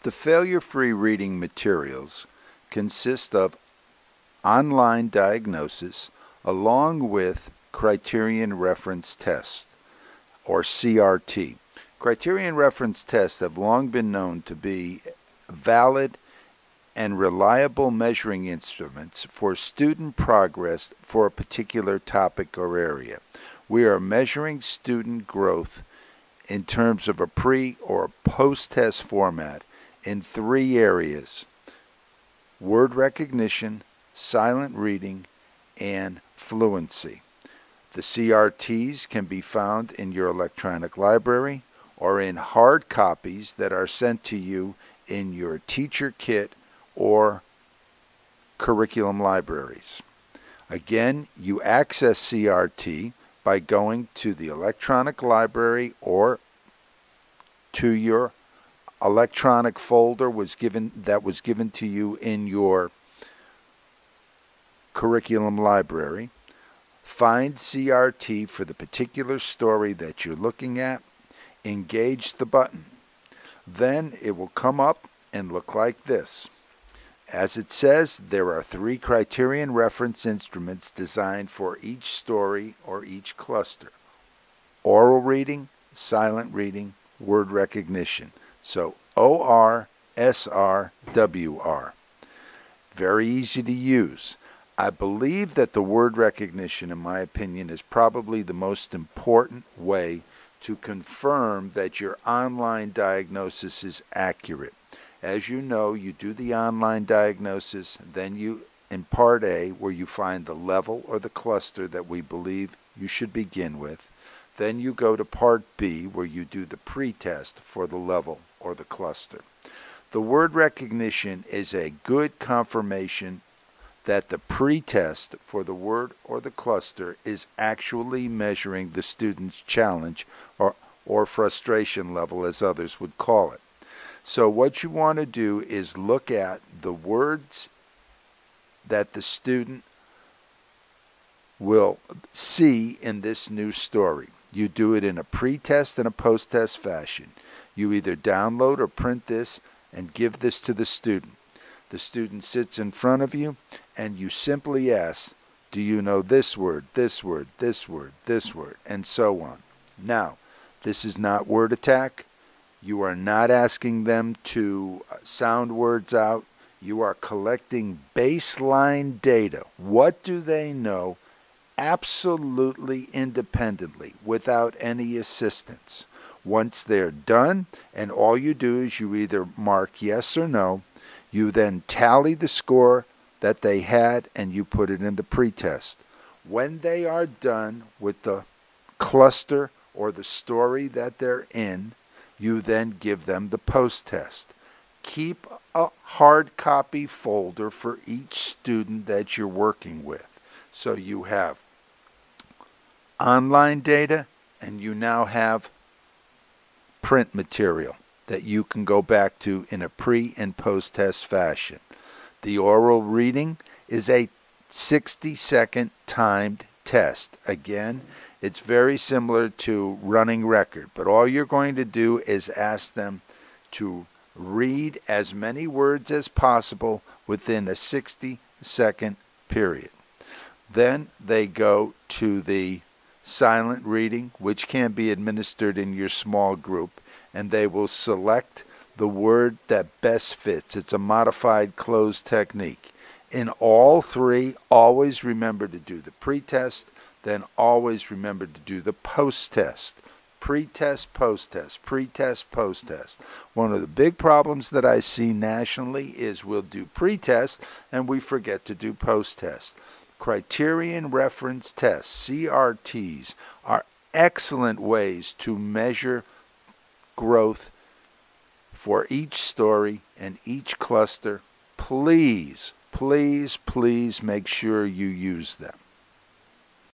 The failure-free reading materials consist of online diagnosis along with Criterion reference tests, or CRT. Criterion reference tests have long been known to be valid and reliable measuring instruments for student progress for a particular topic or area. We are measuring student growth in terms of a pre- or post-test format in 3 areas: word recognition, silent reading, and fluency. The CRTs can be found in your electronic library or in hard copies that are sent to you in your teacher kit or curriculum libraries. Again, you access CRT by going to the electronic library or to your electronic folder that was given to you in your curriculum library. Find CRT for the particular story that you're looking at. Engage the button. Then it will come up and look like this. As it says, there are 3 Criterion reference instruments designed for each story or each cluster: oral reading, silent reading, word recognition. So OR, SR, WR. Very easy to use. I believe that the word recognition, in my opinion, is probably the most important way to confirm that your online diagnosis is accurate. As you know, you do the online diagnosis, then you, in Part A, where you find the level or the cluster that we believe you should begin with, then you go to Part B, where you do the pre-test for the level or the cluster. The word recognition is a good confirmation that the pre-test for the word or the cluster is actually measuring the student's challenge or frustration level, as others would call it. So what you want to do is look at the words that the student will see in this new story. You do it in a pre-test and a post-test fashion. You either download or print this and give this to the student. The student sits in front of you and you simply ask, do you know this word, this word, this word, this word, and so on. Now, this is not word attack. You are not asking them to sound words out. You are collecting baseline data. What do they know absolutely independently without any assistance? Once they're done, and all you do is you either mark yes or no, you then tally the score that they had and you put it in the pretest. When they are done with the cluster or the story that they're in, you then give them the post-test. Keep a hard copy folder for each student that you're working with. So you have online data and you now have print material that you can go back to in a pre- and post-test fashion. The oral reading is a 60-second timed test. Again, it's very similar to running record, but all you're going to do is ask them to read as many words as possible within a 60-second period. Then they go to the silent reading, which can be administered in your small group, and they will select the word that best fits. It's a modified closed technique. In all 3, always remember to do the pre-test, then always remember to do the post-test. Pre-test, post-test, pre-test, post-test. One of the big problems that I see nationally is we'll do pre-test and we forget to do post-test. Criterion reference tests, CRTs, are excellent ways to measure growth for each story and each cluster. Please, please, please make sure you use them.